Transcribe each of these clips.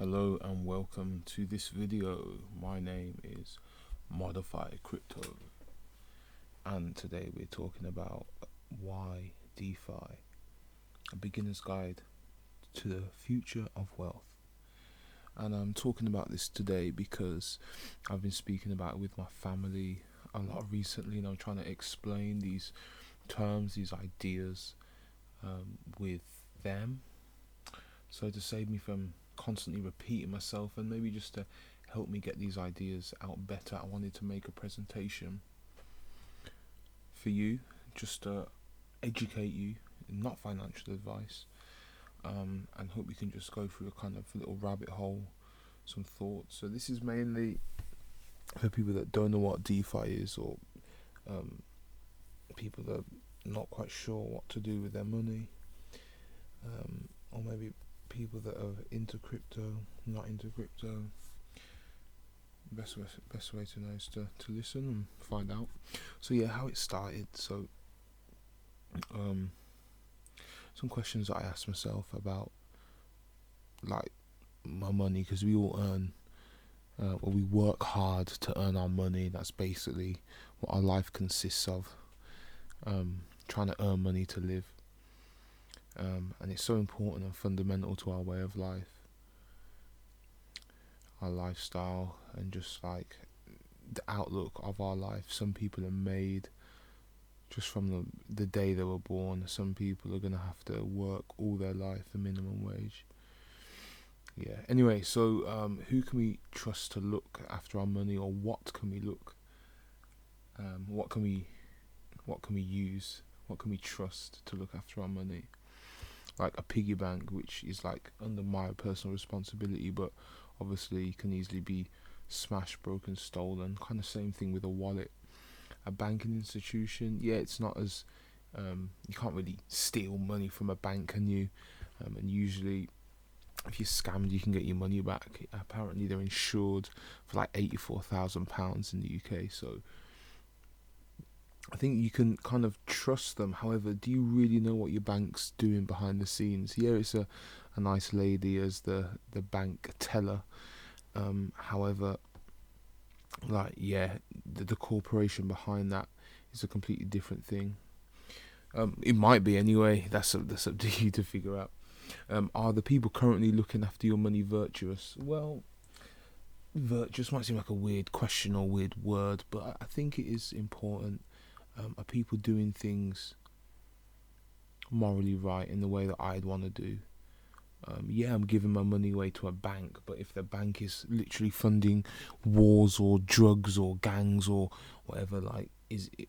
Hello and welcome to this video. My name is Modefi Crypto, and today we're talking about why DeFi, a beginner's guide to the future of wealth. And I'm talking about this today because I've been speaking about it with my family a lot recently, and I'm trying to explain these terms, these ideas with them. So to save me from constantly repeating myself, and maybe just to help me get these ideas out better, I wanted to make a presentation for you, just to educate you, not financial advice, and hope we can just go through a kind of little rabbit hole, some thoughts. So this is mainly for people that don't know what DeFi is, or people that are not quite sure what to do with their money, or maybe people that are into crypto, not into crypto. Best way to know is to listen and find out. So yeah, how it started. So some questions that I asked myself about like my money, because we all earn or we work hard to earn our money. That's basically what our life consists of, trying to earn money to live. And it's so important and fundamental to our way of life, our lifestyle, and just like the outlook of our life. Some people are made just from the day they were born. Some people are going to have to work all their life for minimum wage. Yeah. Anyway, so who can we trust to look after our money, or what can we look? What can we use? What can we trust to look after our money? Like a piggy bank, which is like under my personal responsibility, but obviously can easily be smashed, broken, stolen. Kind of same thing with a wallet. A banking institution, yeah, it's not as you can't really steal money from a bank, can you? And usually, if you're scammed, you can get your money back. Apparently, they're insured for like £84,000 in the UK. So I think you can kind of trust them. However, do you really know what your bank's doing behind the scenes? Yeah, it's a nice lady as the bank teller. However, like, yeah, the corporation behind that is a completely different thing. It might be anyway. That's up to you to figure out. Are the people currently looking after your money virtuous? Well, virtuous might seem like a weird question or weird word, but I think it is important. Are people doing things morally right in the way that I'd want to do? Yeah, I'm giving my money away to a bank, but if the bank is literally funding wars or drugs or gangs or whatever, like, is it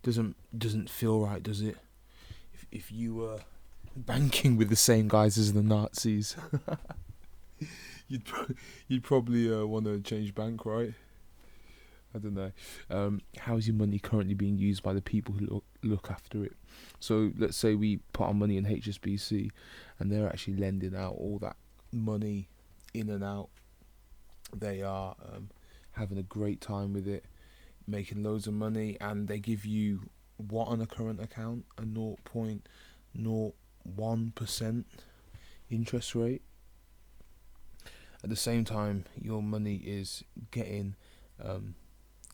doesn't feel right, does it? If you were banking with the same guys as the Nazis, you'd probably want to change bank, right? I don't know. How is your money currently being used by the people who look after it? So let's say we put our money in HSBC, and they're actually lending out all that money in and out. They are having a great time with it, making loads of money, and they give you what on a current account? A 0.01% interest rate. At the same time, your money is getting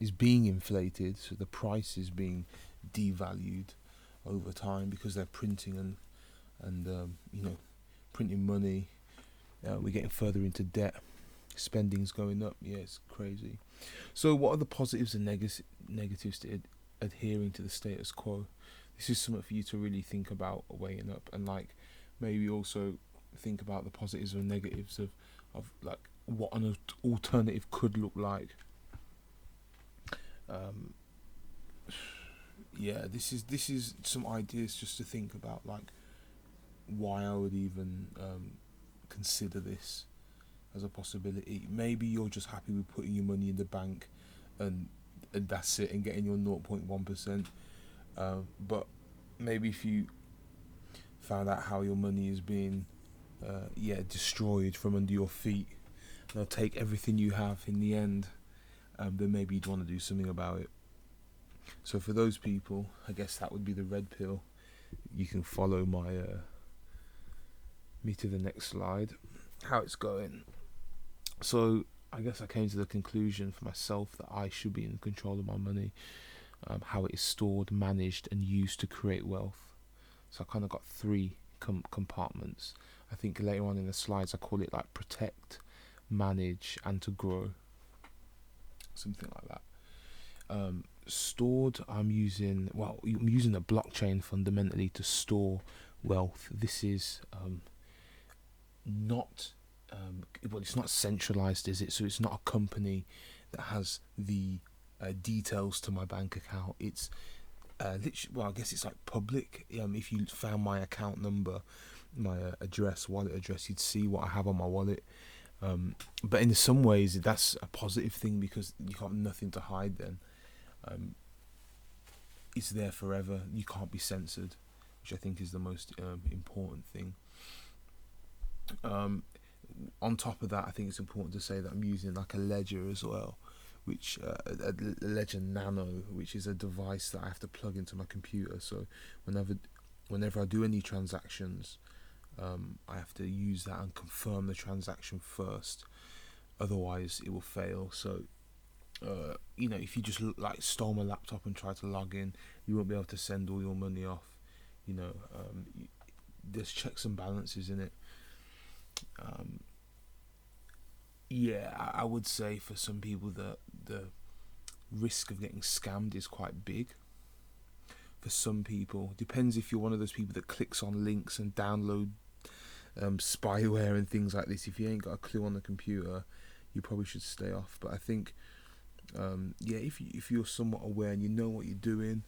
is being inflated, so the price is being devalued over time because they're printing and printing money. We're getting further into debt. Spending's going up. Yeah, it's crazy. So what are the positives and negatives to adhering to the status quo? This is something for you to really think about, weighing up, and like maybe also think about the positives and negatives of like what an alternative could look like. Yeah, this is some ideas just to think about, like why I would even consider this as a possibility. Maybe you're just happy with putting your money in the bank and that's it, and getting your 0.1%. But maybe if you found out how your money is being destroyed from under your feet, they'll take everything you have in the end, then maybe you'd want to do something about it. So for those people, I guess that would be the red pill. You can follow my me to the next slide, how it's going. So I guess I came to the conclusion for myself that I should be in control of my money, how it is stored, managed, and used to create wealth. So I kind of got three compartments. I think later on in the slides I call it like protect, manage, and to grow, something like that. Stored, I'm using a blockchain fundamentally to store wealth. This is not it's not centralized, is it? So it's not a company that has the details to my bank account. It's literally, I guess it's like public. If you found my account number, my wallet address, you'd see what I have on my wallet. But in some ways, that's a positive thing because you got nothing to hide then. It's there forever. You can't be censored, which I think is the most important thing. On top of that, I think it's important to say that I'm using like a ledger as well, which a ledger nano, which is a device that I have to plug into my computer. So whenever I do any transactions, I have to use that and confirm the transaction first, otherwise it will fail. So if you just like stole my laptop and try to log in, you won't be able to send all your money off. There's checks and balances in it. I would say for some people the risk of getting scammed is quite big. For some people, depends if you're one of those people that clicks on links and download spyware and things like this. If you ain't got a clue on the computer, you probably should stay off. But I think if you're somewhat aware and you know what you're doing,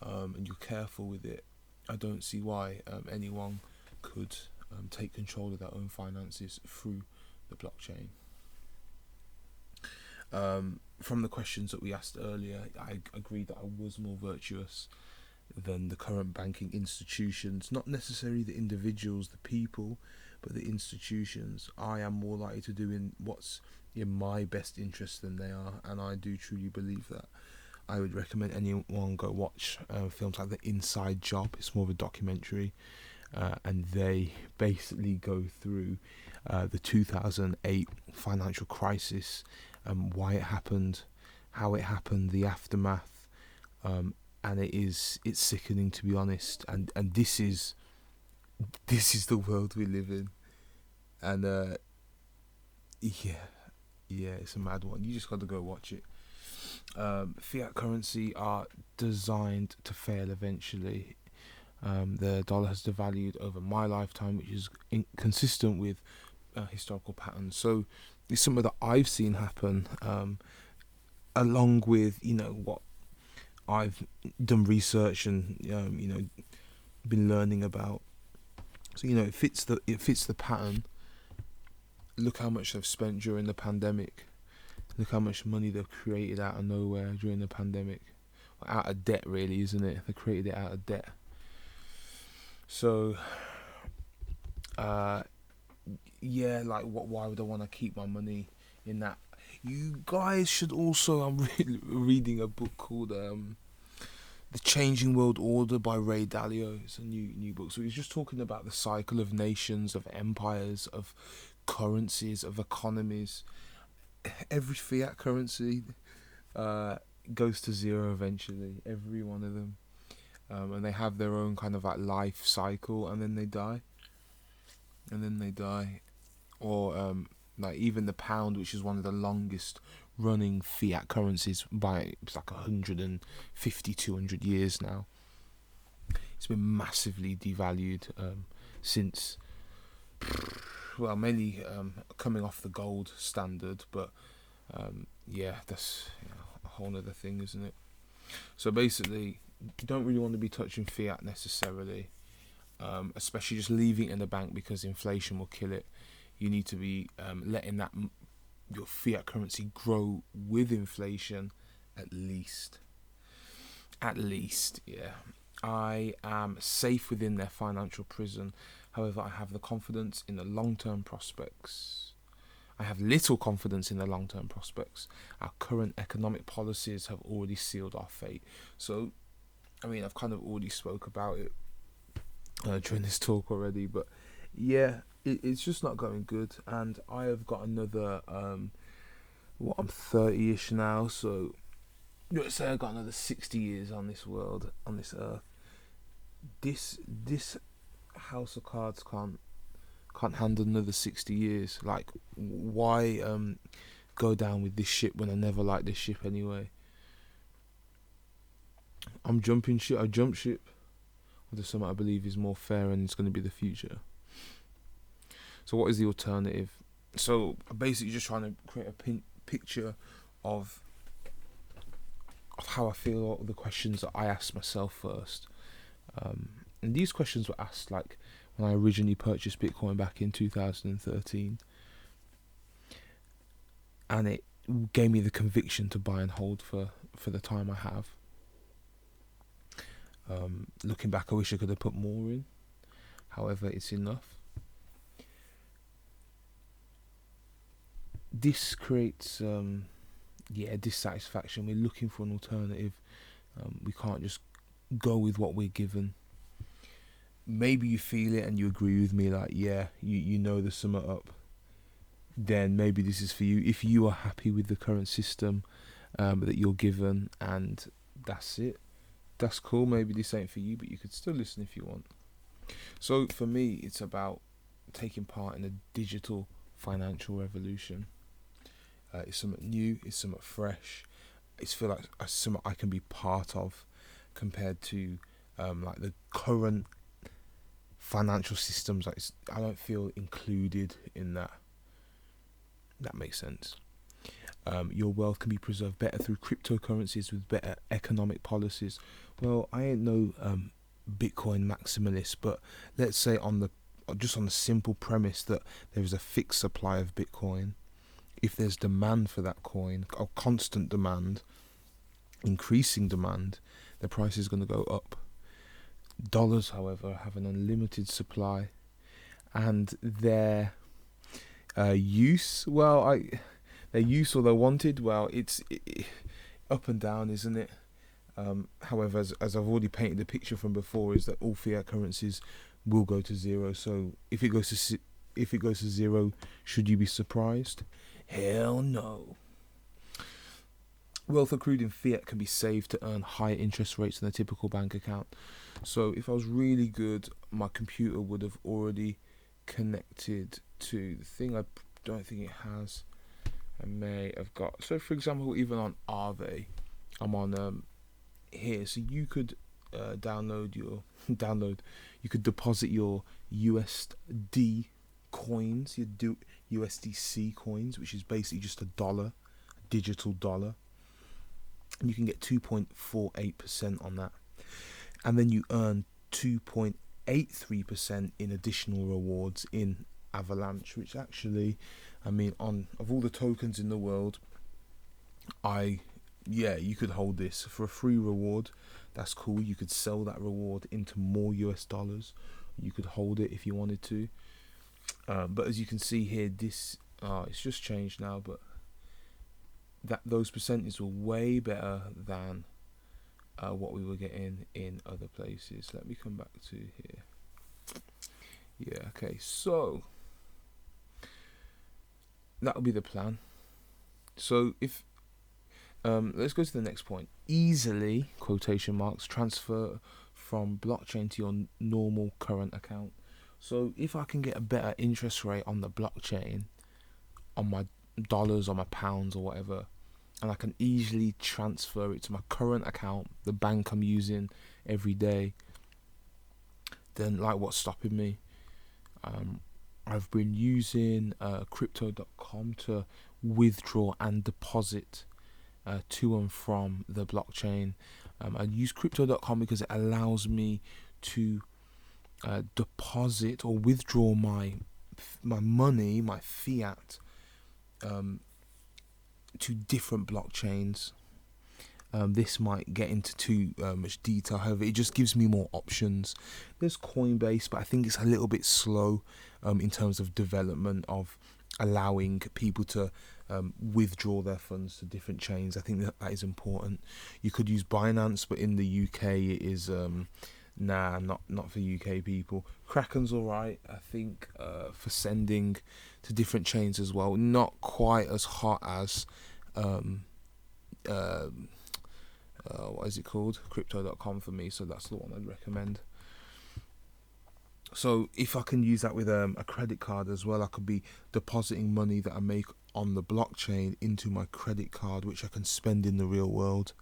and you're careful with it, I don't see why anyone could take control of their own finances through the blockchain. From the questions that we asked earlier, I agreed that I was more virtuous than the current banking institutions, not necessarily the individuals, the people, but the institutions. I am more likely to do in what's in my best interest than they are, and I do truly believe that. I would recommend anyone go watch films like The Inside Job. It's more of a documentary, and they basically go through the 2008 financial crisis, why it happened, how it happened, the aftermath, and it's sickening, to be honest. And this is the world we live in, and it's a mad one. You just got to go watch it. Fiat currency are designed to fail eventually. The dollar has devalued over my lifetime, which is consistent with historical patterns. So it's something that I've seen happen, along with what I've done research and been learning about. So it fits the pattern. Look how much they've spent during the pandemic. Look how much money they've created out of nowhere during the pandemic. Out of debt, really, isn't it? They created it out of debt. So, why would I want to keep my money in that? You guys should also, I'm reading a book called The Changing World Order by Ray Dalio. It's a new book. So he's just talking about the cycle of nations, of empires, of currencies, of economies. Every fiat currency goes to zero eventually. Every one of them. And they have their own kind of like life cycle, and then they die. Or like even the pound, which is one of the longest running fiat currencies it's like 150, 200 years now. It's been massively devalued since, mainly coming off the gold standard, but that's a whole other thing, isn't it? So basically, you don't really want to be touching fiat necessarily, especially just leaving it in the bank because inflation will kill it. You need to be letting your fiat currency grow with inflation, at least. I am safe within their financial prison. However, I have the confidence in the long-term prospects. I have little confidence in the long-term prospects. Our current economic policies have already sealed our fate. So, I've kind of already spoke about it during this talk already, but Yeah, it's just not going good, and I have got another. I'm 30ish now, so let's say I've got another 60 years on this world, on this earth. This house of cards can't handle another 60 years. Like, why go down with this ship when I never liked this ship anyway? I'm jumping ship. I jump ship. Or something I believe is more fair and it's going to be the future. So what is the alternative? So I'm basically just trying to create a picture of how I feel, or the questions that I asked myself first. And these questions were asked like when I originally purchased Bitcoin back in 2013, and it gave me the conviction to buy and hold for the time I have. Looking back, I wish I could have put more in. However, it's enough. This creates dissatisfaction. We're looking for an alternative. We can't just go with what we're given. Maybe you feel it and you agree with me, like, yeah, you know there's something up. Then maybe this is for you. If you are happy with the current system that you're given, and that's it, that's cool. Maybe this ain't for you, but you could still listen if you want. So for me, it's about taking part in a digital financial revolution. It's something new. It's something fresh. It's feel like something I can be part of, compared to like the current financial systems. Like, I don't feel included in that. That makes sense. Your wealth can be preserved better through cryptocurrencies with better economic policies. Well, I ain't no Bitcoin maximalist, but let's say on the simple premise that there is a fixed supply of Bitcoin. If there's demand for that coin, or constant demand, increasing demand, the price is going to go up. Dollars, however, have an unlimited supply, and their use, their use or their wanted, it's up and down, isn't it? However, as I've already painted the picture from before, is that all fiat currencies will go to zero. So if it goes to zero, should you be surprised? Hell no. Wealth accrued in fiat can be saved to earn higher interest rates than a typical bank account. So if I was really good, my computer would have already connected to the thing. I don't think it has. I may have got. So for example, even on Aave, I'm on here. So you could you could deposit your USD coins, your USDC coins, which is basically just a dollar, a digital dollar. And you can get 2.48% on that. And then you earn 2.83% in additional rewards in Avalanche, which actually, of all the tokens in the world, you could hold this for a free reward. That's cool. You could sell that reward into more US dollars. You could hold it if you wanted to. But as you can see here, it's just changed now, but those percentages were way better than what we were getting in other places. Let me come back to here. Yeah, okay, so that'll be the plan. So if let's go to the next point. Easily, quotation marks, transfer from blockchain to your normal current account. So if I can get a better interest rate on the blockchain, on my dollars or my pounds or whatever, and I can easily transfer it to my current account, the bank I'm using every day, then like, what's stopping me? I've been using crypto.com to withdraw and deposit to and from the blockchain. I use crypto.com because it allows me to deposit or withdraw my money, my fiat, to different blockchains. This might get into too much detail, however, it just gives me more options. There's Coinbase, but I think it's a little bit slow in terms of development of allowing people to withdraw their funds to different chains. I think that is important. You could use Binance, but in the UK it is Nah, not for UK people. Kraken's alright, I think, for sending to different chains as well. Not quite as hot as um, um what is it called? Crypto.com for me, so that's the one I'd recommend. So if I can use that with a credit card as well, I could be depositing money that I make on the blockchain into my credit card, which I can spend in the real world.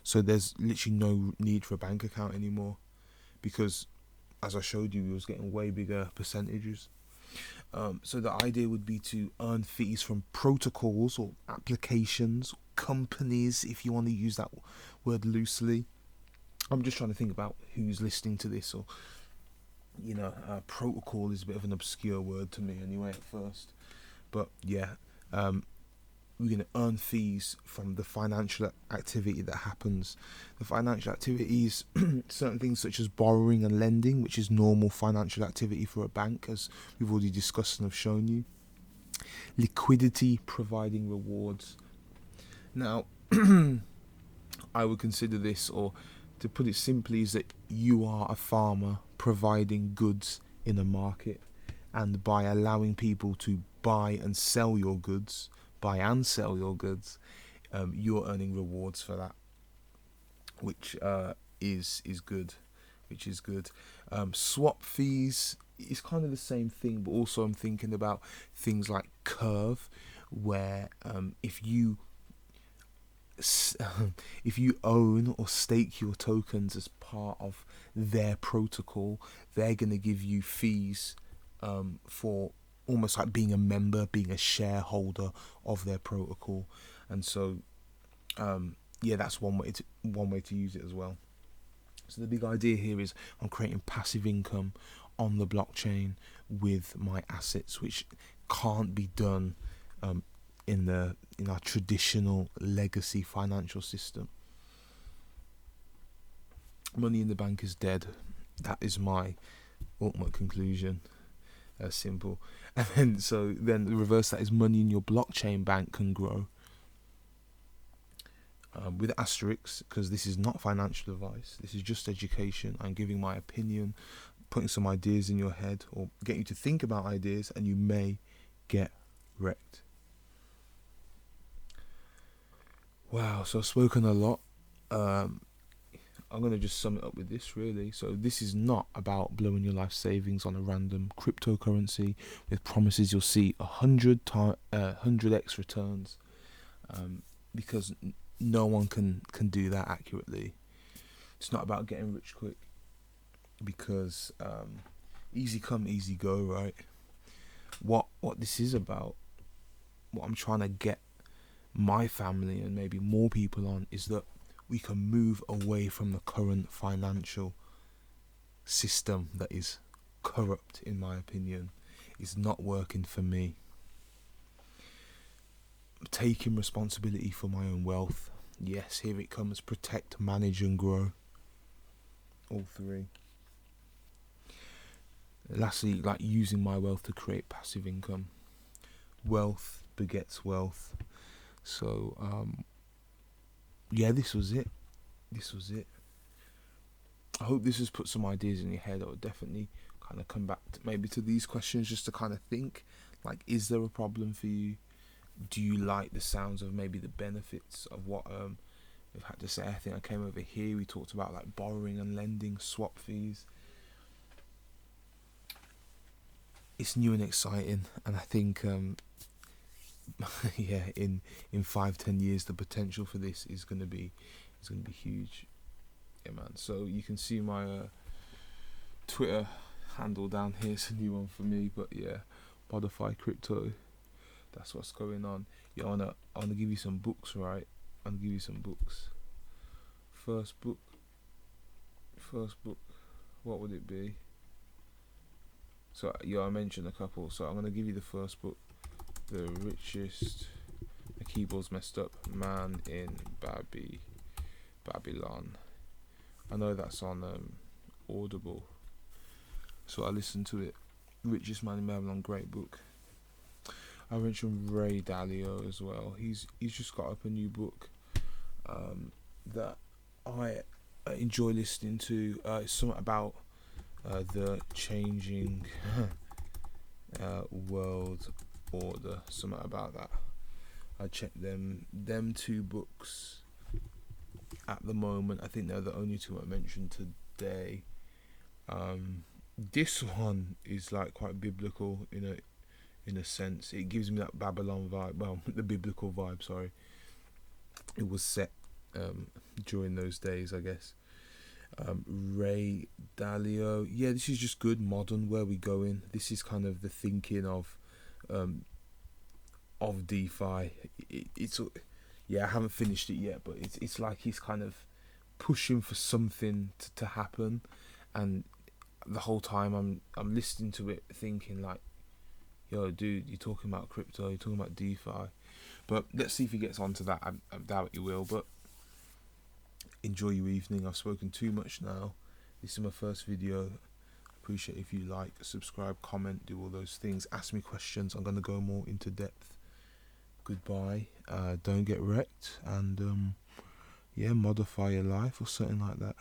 So there's literally no need for a bank account anymore, because as I showed you, we was getting way bigger percentages. So the idea would be to earn fees from protocols or applications, companies, if you want to use that word loosely. I'm just trying to think about who's listening to this, or protocol is a bit of an obscure word to me anyway at first. But yeah, we're going to earn fees from the financial activity that happens. The financial activities, certain things such as borrowing and lending, which is normal financial activity for a bank, as we've already discussed and have shown you. Liquidity, providing rewards. Now, I would consider this, or to put it simply, is that you are a farmer providing goods in a market, and by allowing people to buy and sell your goods, you're earning rewards for that, which is good, which is good. Swap fees is kind of the same thing, but also I'm thinking about things like Curve, where if you own or stake your tokens as part of their protocol, they're going to give you fees for almost like being a member, being a shareholder of their protocol. And so that's one way to use it as well. So the big idea here is I'm creating passive income on the blockchain with my assets, which can't be done in our traditional legacy financial system. Money in the bank is dead. That is my ultimate conclusion. Simple. And then the reverse that is money in your blockchain bank can grow. With asterisks, because this is not financial advice. This is just education. I'm giving my opinion, putting some ideas in your head, or getting you to think about ideas, and you may get wrecked. Wow, so I've spoken a lot. I'm going to just sum it up with this, really. So this is not about blowing your life savings on a random cryptocurrency with promises you'll see 100x returns, because no one can do that accurately. It's not about getting rich quick, because easy come, easy go, right? What this is about, what I'm trying to get my family and maybe more people on, is that we can move away from the current financial system that is corrupt, in my opinion. It's not working for me. Taking responsibility for my own wealth. Yes, here it comes. Protect, manage and grow. All three. Lastly, like using my wealth to create passive income. Wealth begets wealth. So, this was it. I hope this has put some ideas in your head. I would definitely kind of come back to these questions, just to kind of think, like, is there a problem for you? Do you like the sounds of maybe the benefits of what we've had to say? I think I came over here, we talked about like borrowing and lending, swap fees. It's new and exciting, and I think in 5-10 years the potential for this is going to be huge. Yeah, man. So you can see my Twitter handle down here. It's a new one for me, but yeah, Modefi Crypto. That's what's going on. Yeah, I wanna give you some books, right? I'm gonna give you some books. First book. What would it be? So I mentioned a couple. So I'm gonna give you the first book, The Richest. My keyboard's messed up. Man in Bablyon. I know that's on Audible, so I listened to it. Richest Man in Babylon, great book. I mentioned Ray Dalio as well. He's just got up a new book that enjoy listening to. It's something about the changing world order. Something about that. I checked them two books at the moment. I think they're the only two I mentioned today. This one is like quite biblical in a sense. It gives me that Babylon vibe. Well, the biblical vibe. Sorry. It was set during those days, I guess. Ray Dalio. Yeah, this is just good modern. Where we going? This is kind of the thinking of DeFi. It's yeah, I haven't finished it yet, but it's like he's kind of pushing for something to happen, and the whole time I'm listening to it, thinking like, yo, dude, you're talking about crypto, you're talking about DeFi, but let's see if he gets onto that. I doubt he will, but enjoy your evening. I've spoken too much now. This is my first video. Appreciate if you like, subscribe, comment, do all those things. Ask me questions. I'm gonna go more into depth. Goodbye. Don't get wrecked, and yeah, modify your life or something like that.